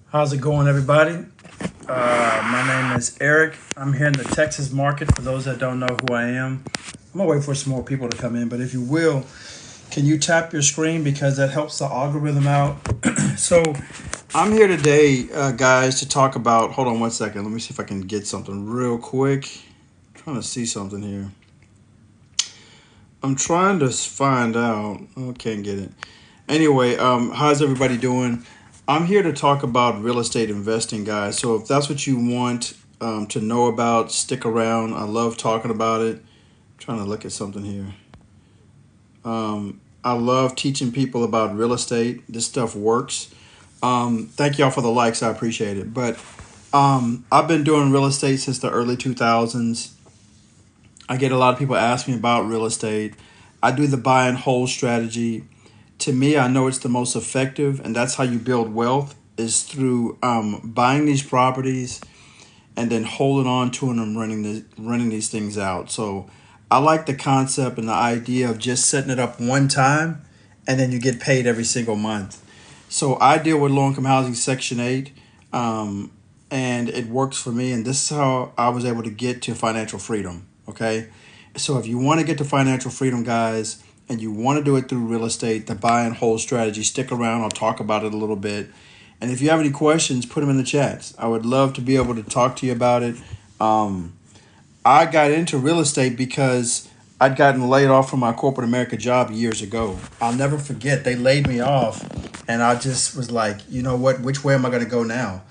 How's it going, everybody? My name is Eric. I'm here in the Texas market. For those that don't know who I am, I'm gonna wait for some more people to come in. But if you will, can you tap your screen because that helps the algorithm out? So I'm here today, guys, to talk about. Hold on one second. Let me see if I can get something real quick. I'm trying to see something here. I'm trying to find out. Oh, can't get it. Anyway, how's everybody doing? I'm here to talk about real estate investing, guys. So if that's what you want to know about, stick around. I love talking about it. I'm trying to look at something here. I love teaching people about real estate. This stuff works. Thank y'all for the likes. I appreciate it. But I've been doing real estate since the early 2000s. I get a lot of people ask me about real estate. I do the buy and hold strategy. To me, I know it's the most effective, and that's how you build wealth is through buying these properties and then holding on to them and running these things out. So I like the concept and the idea of just setting it up one time and then you get paid every single month. So I deal with low income housing Section 8, and it works for me. And this is how I was able to get to financial freedom. Okay. So if you want to get to financial freedom, guys, and you want to do it through real estate, the buy and hold strategy, stick around. I'll talk about it a little bit. And if you have any questions, put them in the chats. I would love to be able to talk to you about it. I got into real estate because I'd gotten laid off from my corporate America job years ago. I'll never forget. They laid me off, and I just was like, you know what? Which way am I going to go now?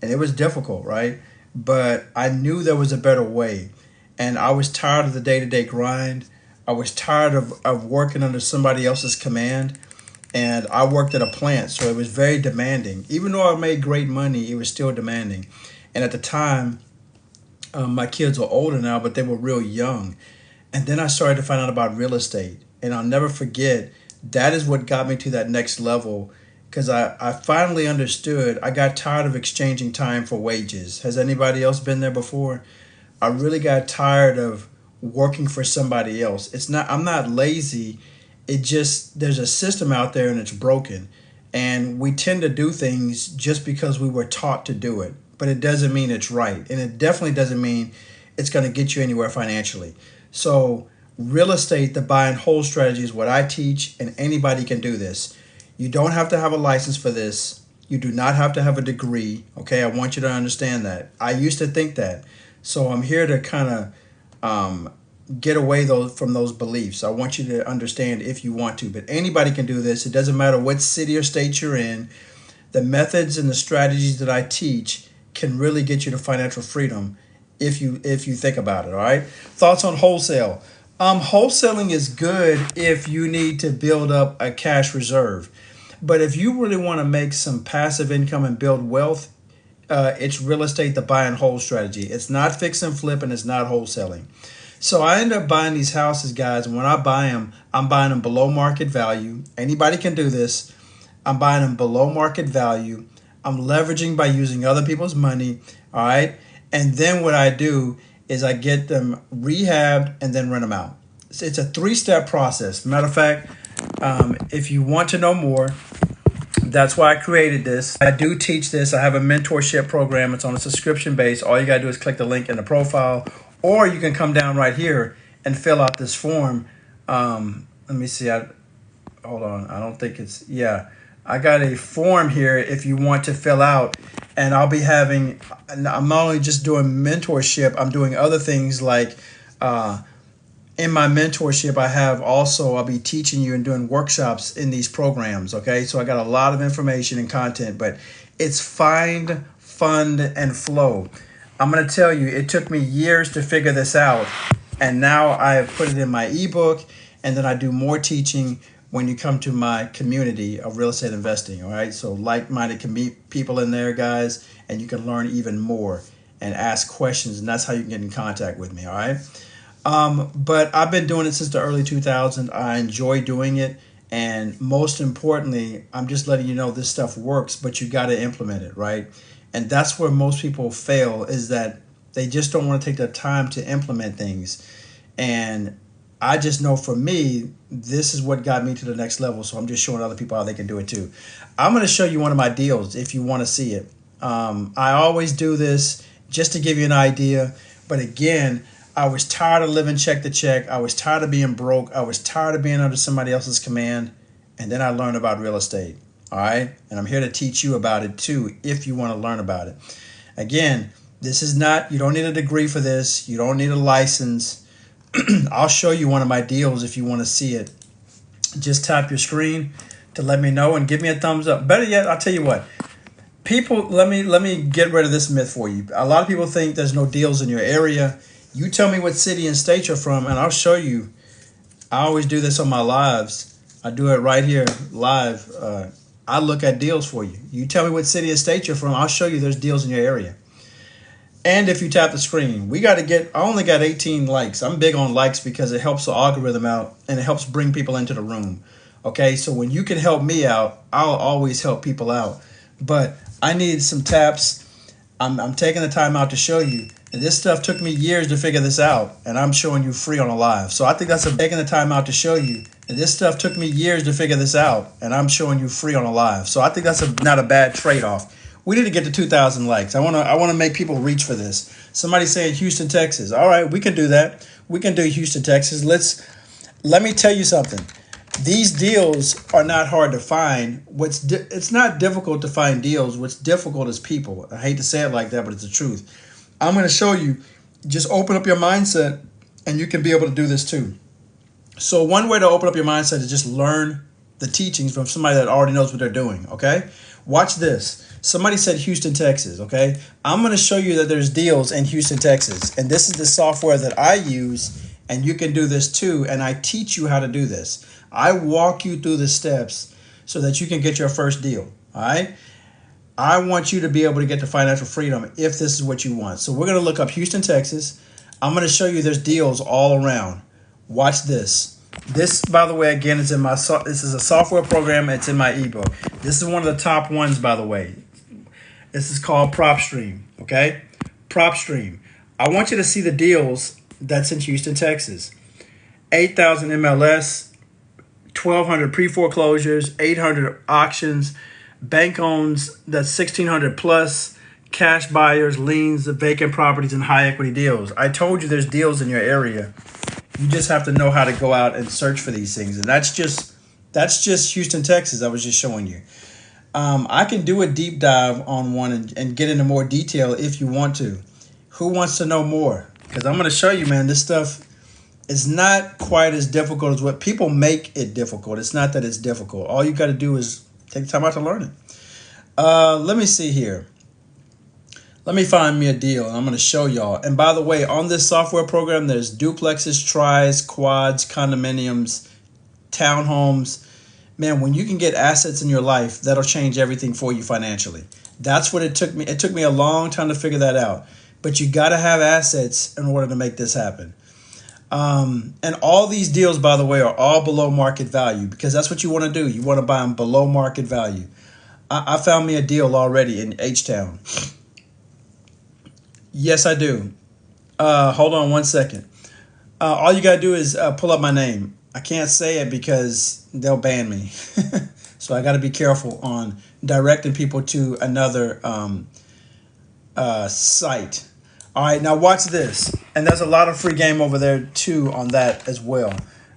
And it was difficult, right? But I knew there was a better way. And I was tired of the day to day grind. I was tired of working under somebody else's command. And I worked at a plant, so it was very demanding. Even though I made great money, it was still demanding. And at the time, my kids are older now, but they were real young. And then I started to find out about real estate. And I'll never forget, that is what got me to that next level because I finally understood. I got tired of exchanging time for wages. Has anybody else been there before? I really got tired of working for somebody else. I'm not lazy. It just, there's a system out there and it's broken. And we tend to do things just because we were taught to do it. But it doesn't mean it's right. And it definitely doesn't mean it's going to get you anywhere financially. So real estate, the buy and hold strategy is what I teach, and anybody can do this. You don't have to have a license for this. You do not have to have a degree. Okay, I want you to understand that. I used to think that. So I'm here to kind of get away from those beliefs. I want you to understand if you want to, but anybody can do this. It doesn't matter what city or state you're in. The methods and the strategies that I teach can really get you to financial freedom if you think about it. All right. Thoughts on wholesale? Wholesaling is good if you need to build up a cash reserve, but if you really want to make some passive income and build wealth, it's real estate, the buy and hold strategy. It's not fix and flip, and it's not wholesaling. So I end up buying these houses, guys, and when I buy them, I'm buying them below market value. Anybody can do this. I'm buying them below market value. I'm leveraging by using other people's money, all right? And then what I do is I get them rehabbed and then rent them out. It's a 3-step process. Matter of fact, if you want to know more, that's why I created this. I do teach this. I have a mentorship program. It's on a subscription base. All you got to do is click the link in the profile, or you can come down right here and fill out this form. Let me see. Hold on. I don't think it's, yeah. I got a form here if you want to fill out, and I'll be having, I'm not only just doing mentorship, I'm doing other things like in my mentorship, I'll be teaching you and doing workshops in these programs. Okay. So I got a lot of information and content, but it's find, fund, and flow. I'm going to tell you, it took me years to figure this out. And now I have put it in my ebook, and then I do more teaching when you come to my community of real estate investing. All right, so like-minded people in there, guys, and you can learn even more and ask questions, and that's how you can get in contact with me. All right. But I've been doing it since the early 2000s. I enjoy doing it. And most importantly, I'm just letting you know this stuff works, but you got to implement it, right? And that's where most people fail, is that they just don't want to take the time to implement things. And I just know for me, this is what got me to the next level. So I'm just showing other people how they can do it too. I'm going to show you one of my deals if you want to see it. I always do this just to give you an idea. But again, I was tired of living check to check. I was tired of being broke. I was tired of being under somebody else's command. And then I learned about real estate. All right. And I'm here to teach you about it too, if you want to learn about it. Again, this is not, you don't need a degree for this. You don't need a license. I'll show you one of my deals if you want to see it. Just tap your screen to let me know and give me a thumbs up. Better yet, I'll tell you what. People, let me get rid of this myth for you. A lot of people think there's no deals in your area. You tell me what city and state you're from, and I'll show you. I always do this on my lives. I do it right here live. I look at deals for you. You tell me what city and state you're from, I'll show you there's deals in your area. And if you tap the screen, I only got 18 likes. I'm big on likes because it helps the algorithm out and it helps bring people into the room. Okay, so when you can help me out, I'll always help people out. But I need some taps. I'm taking the time out to show you. And this stuff took me years to figure this out, and I'm showing you free on a live. So I think taking the time out to show you. And this stuff took me years to figure this out, and I'm showing you free on a live. So I think that's not a bad trade-off. We need to get to 2,000 likes. I want to make people reach for this. Somebody saying Houston, Texas. All right, we can do that. We can do Houston, Texas. Let me tell you something. These deals are not hard to find. It's not difficult to find deals. What's difficult is people. I hate to say it like that, but it's the truth. I'm going to show you. Just open up your mindset, and you can be able to do this too. So one way to open up your mindset is just learn the teachings from somebody that already knows what they're doing, okay? Watch this. Somebody said Houston, Texas, okay? I'm going to show you that there's deals in Houston, Texas. And this is the software that I use, and you can do this too, and I teach you how to do this. I walk you through the steps so that you can get your first deal, all right? I want you to be able to get to financial freedom if this is what you want. So we're going to look up Houston, Texas. I'm going to show you there's deals all around. Watch this. This, by the way, again, is this is a software program. It's in my ebook. This is one of the top ones, by the way. This is called PropStream, okay? PropStream. I want you to see the deals that's in Houston, Texas. 8,000 MLS, 1,200 pre-foreclosures, 800 auctions, bank owns, that's 1,600 plus, cash buyers, liens, vacant properties, and high equity deals. I told you there's deals in your area. You just have to know how to go out and search for these things. And that's just Houston, Texas. I was just showing you. I can do a deep dive on one and get into more detail if you want to. Who wants to know more? Because I'm going to show you, man, this stuff is not quite as difficult as what people make it difficult. It's not that it's difficult. All you got to do is take time out to learn it. Let me see here. Let me find me a deal, and I'm going to show y'all. And by the way, on this software program, there's duplexes, tris, quads, condominiums, townhomes. Man, when you can get assets in your life, that'll change everything for you financially. That's what it took me. It took me a long time to figure that out. But you got to have assets in order to make this happen. And all these deals, by the way, are all below market value because that's what you want to do. You want to buy them below market value. I found me a deal already in H-Town. Yes, I do. Hold on one second. All you got to do is pull up my name. I can't say it because they'll ban me. So I got to be careful on directing people to another site. All right, now watch this. And there's a lot of free game over there too on that as well.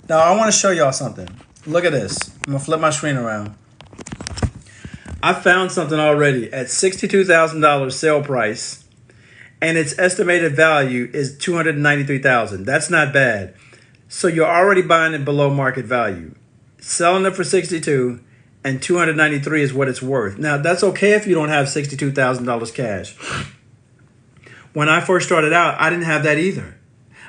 Now I want to show y'all something. Look at this. I'm going to flip my screen around. I found something already at $62,000 sale price. And its estimated value is $293,000. That's not bad. So you're already buying it below market value. Selling it for $62 and $293 is what it's worth. Now, that's okay if you don't have $62,000 cash. When I first started out, I didn't have that either.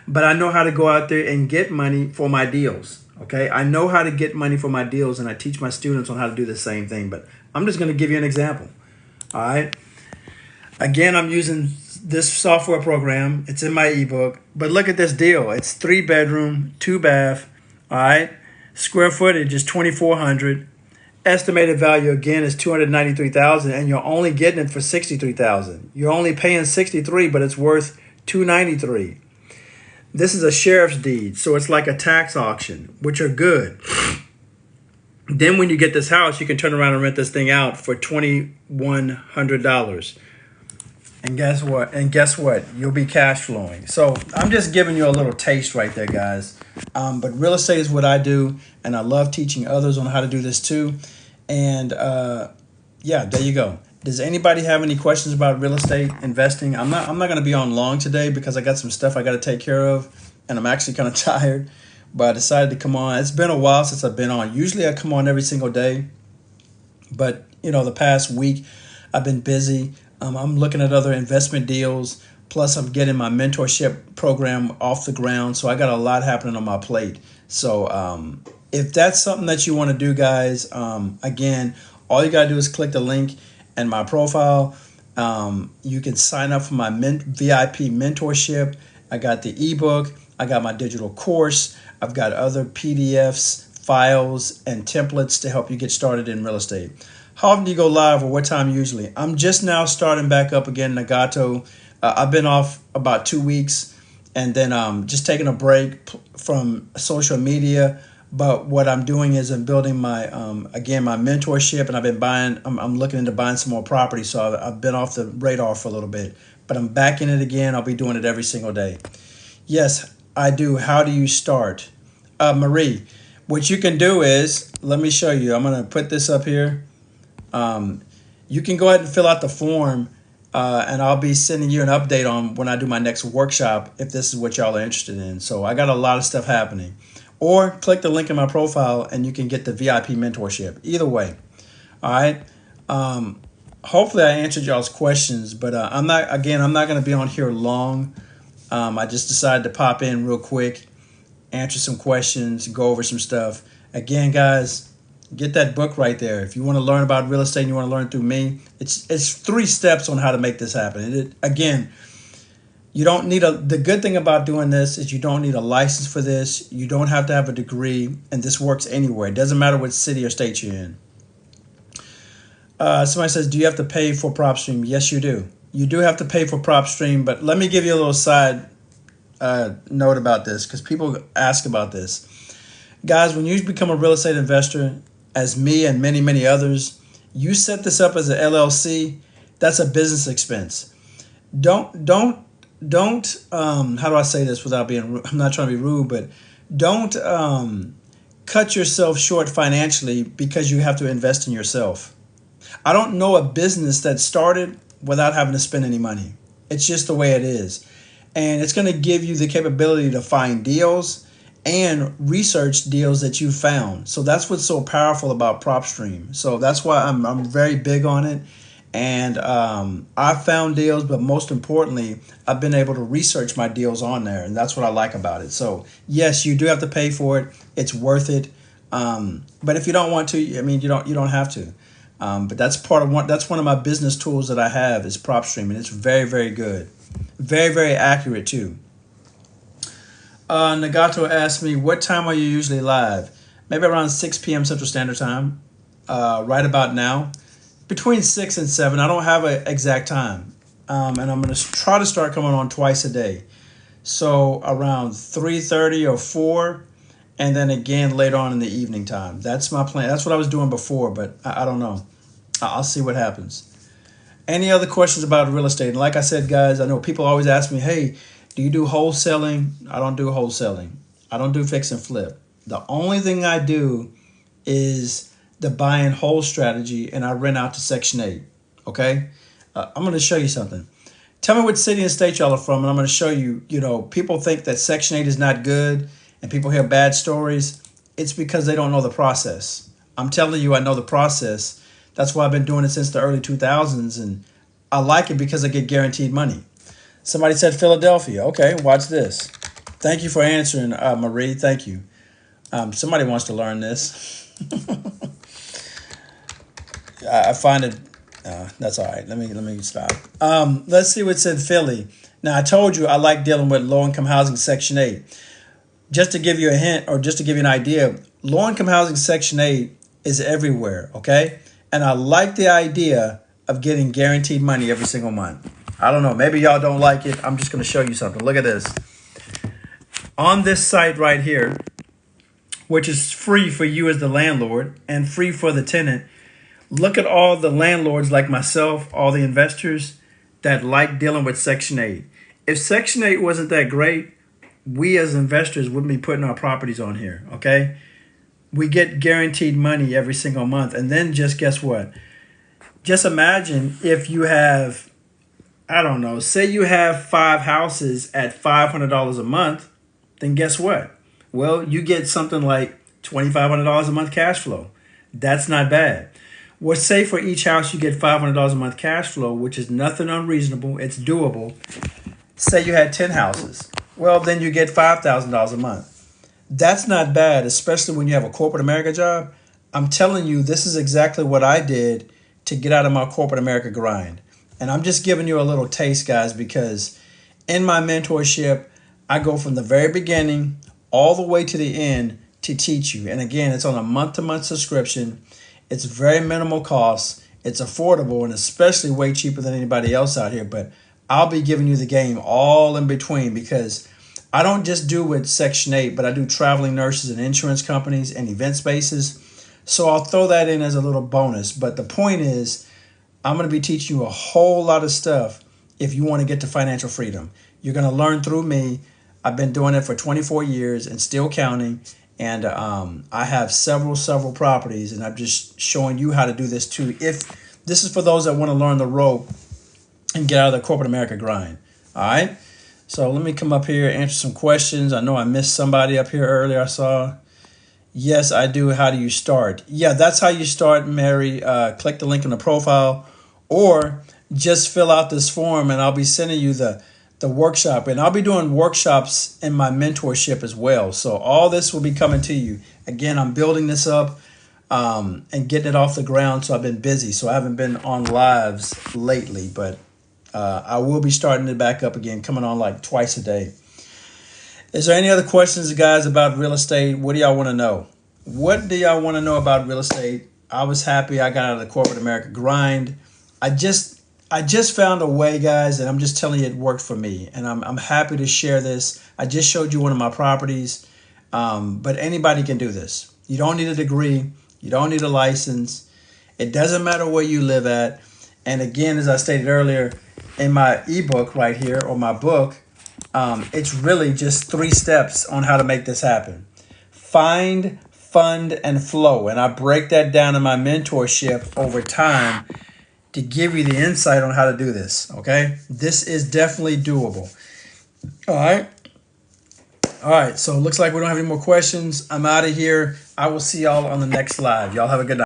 but I know how to go out there and get money for my deals. Okay, I know how to get money for my deals, and I teach my students on how to do the same thing. But I'm just going to give you an example. All right. Again, I'm using this software program. It's in my ebook. But look at this deal. It's 3-bedroom, 2-bath. All right. Square footage is 2,400. Estimated value again is 293,000, and you're only getting it for 63,000. You're only paying 63, but it's worth 293. This is a sheriff's deed, so it's like a tax auction, which are good. Then when you get this house, you can turn around and rent this thing out for $2,100. And guess what? You'll be cash flowing. So I'm just giving you a little taste right there, guys. But real estate is what I do, and I love teaching others on how to do this too. And yeah, there you go. Does anybody have any questions about real estate investing? I'm not going to be on long today because I got some stuff I got to take care of, and I'm actually kind of tired. But I decided to come on. It's been a while since I've been on. Usually I come on every single day, but the past week I've been busy. I'm looking at other investment deals. Plus, I'm getting my mentorship program off the ground. So I got a lot happening on my plate. So if that's something that you want to do, guys, again, all you got to do is click the link in my profile. You can sign up for my VIP mentorship. I got the ebook. I got my digital course. I've got other PDFs, files, and templates to help you get started in real estate. How often do you go live, or what time usually? I'm just now starting back up again, Nagato. I've been off about 2 weeks, and then just taking a break from social media. But what I'm doing is I'm building my my mentorship, and I'm looking into buying some more property. So I've been off the radar for a little bit, but I'm back in it again. I'll be doing it every single day. Yes, I do. How do you start? Marie, what you can do is, let me show you. I'm going to put this up here. You can go ahead and fill out the form, and I'll be sending you an update on when I do my next workshop if this is what y'all are interested in. So I got a lot of stuff happening. Or click the link in my profile and you can get the VIP mentorship. Either way. All right. Hopefully I answered y'all's questions, but I'm not going to be on here long. I just decided to pop in real quick, answer some questions, go over some stuff. Again, guys, get that book right there. If you want to learn about real estate and you want to learn through me, it's 3 steps on how to make this happen. You don't need the good thing about doing this is you don't need a license for this. You don't have to have a degree, and this works anywhere. It doesn't matter what city or state you're in. Somebody says, do you have to pay for PropStream? Yes, you do. You do have to pay for PropStream, but let me give you a little side note about this because people ask about this. Guys, when you become a real estate investor, as me and many, many others, you set this up as an LLC. That's a business expense. Don't how do I say this without being, I'm not trying to be rude, but don't cut yourself short financially because you have to invest in yourself. I don't know a business that started without having to spend any money. It's just the way it is. And it's going to give you the capability to find deals and research deals that you found. So that's what's so powerful about PropStream. So that's why I'm very big on it. And I found deals, but most importantly, I've been able to research my deals on there, and that's what I like about it. So yes, you do have to pay for it. It's worth it. But if you don't want to, I mean, you don't have to. But that's one of my business tools that I have is PropStream, and it's very, very good, very, very accurate too. Nagato asked me, what time are you usually live? Maybe around 6 p.m. Central Standard Time, right about now. Between 6 and 7. I don't have an exact time. And I'm going to try to start coming on twice a day. So around 3:30 or 4, and then again later on in the evening time. That's my plan. That's what I was doing before, but I don't know. I'll see what happens. Any other questions about real estate? And like I said, guys, I know people always ask me, hey, do you do wholesaling? I don't do wholesaling. I don't do fix and flip. The only thing I do is the buy and hold strategy, and I rent out to Section 8. Okay? I'm going to show you something. Tell me what city and state y'all are from, and I'm going to show you, people think that Section 8 is not good, and people hear bad stories. It's because they don't know the process. I'm telling you, I know the process. That's why I've been doing it since the early 2000s, and I like it because I get guaranteed money. Somebody said Philadelphia. Okay, watch this. Thank you for answering, Marie. Thank you. Somebody wants to learn this. I find it. That's all right. Let me stop. Let's see what's in Philly. Now I told you I like dealing with low income housing Section 8. Just to give you a hint, or just to give you an idea, low income housing Section 8 is everywhere. Okay, and I like the idea of getting guaranteed money every single month. I don't know. Maybe y'all don't like it. I'm just going to show you something. Look at this. On this site right here, which is free for you as the landlord and free for the tenant. Look at all the landlords like myself, all the investors that like dealing with Section 8. If Section 8 wasn't that great, we as investors wouldn't be putting our properties on here, okay? We get guaranteed money every single month. And then just guess what? Just imagine if you have, I don't know, say you have 5 houses at $500 a month, then guess what? Well, you get something like $2,500 a month cash flow. That's not bad. Well, say for each house you get $500 a month cash flow, which is nothing unreasonable. It's doable. Say you had 10 houses. Well, then you get $5,000 a month. That's not bad, especially when you have a corporate America job. I'm telling you, this is exactly what I did to get out of my corporate America grind. And I'm just giving you a little taste, guys, because in my mentorship, I go from the very beginning all the way to the end to teach you. And again, it's on a month-to-month subscription. It's very minimal cost. It's affordable and especially way cheaper than anybody else out here. But I'll be giving you the game all in between because I don't just do with Section 8, but I do traveling nurses and insurance companies and event spaces. So I'll throw that in as a little bonus. But the point is, I'm going to be teaching you a whole lot of stuff if you want to get to financial freedom. You're going to learn through me. I've been doing it for 24 years and still counting. And I have several properties, and I'm just showing you how to do this too. If this is for those that want to learn the rope and get out of the corporate America grind. All right. So let me come up here, answer some questions. I know I missed somebody up here earlier. I saw. Yes, I do. How do you start? Yeah, that's how you start, Mary. Click the link in the profile or just fill out this form and I'll be sending you the workshop. And I'll be doing workshops in my mentorship as well. So all this will be coming to you. Again, I'm building this up and getting it off the ground. So I've been busy. So I haven't been on lives lately, but I will be starting it back up again, coming on like twice a day. Is there any other questions, guys, about real estate? What do y'all want to know? What do y'all want to know about real estate? I was happy I got out of the corporate America grind. I just found a way, guys, and I'm just telling you it worked for me. And I'm happy to share this. I just showed you one of my properties, but anybody can do this. You don't need a degree. You don't need a license. It doesn't matter where you live at. And again, as I stated earlier, in my ebook right here, or my book, it's really just 3 steps on how to make this happen. Find, fund, and flow. And I break that down in my mentorship over time to give you the insight on how to do this. Okay. This is definitely doable. All right. All right. So it looks like we don't have any more questions. I'm out of here. I will see y'all on the next live. Y'all have a good night.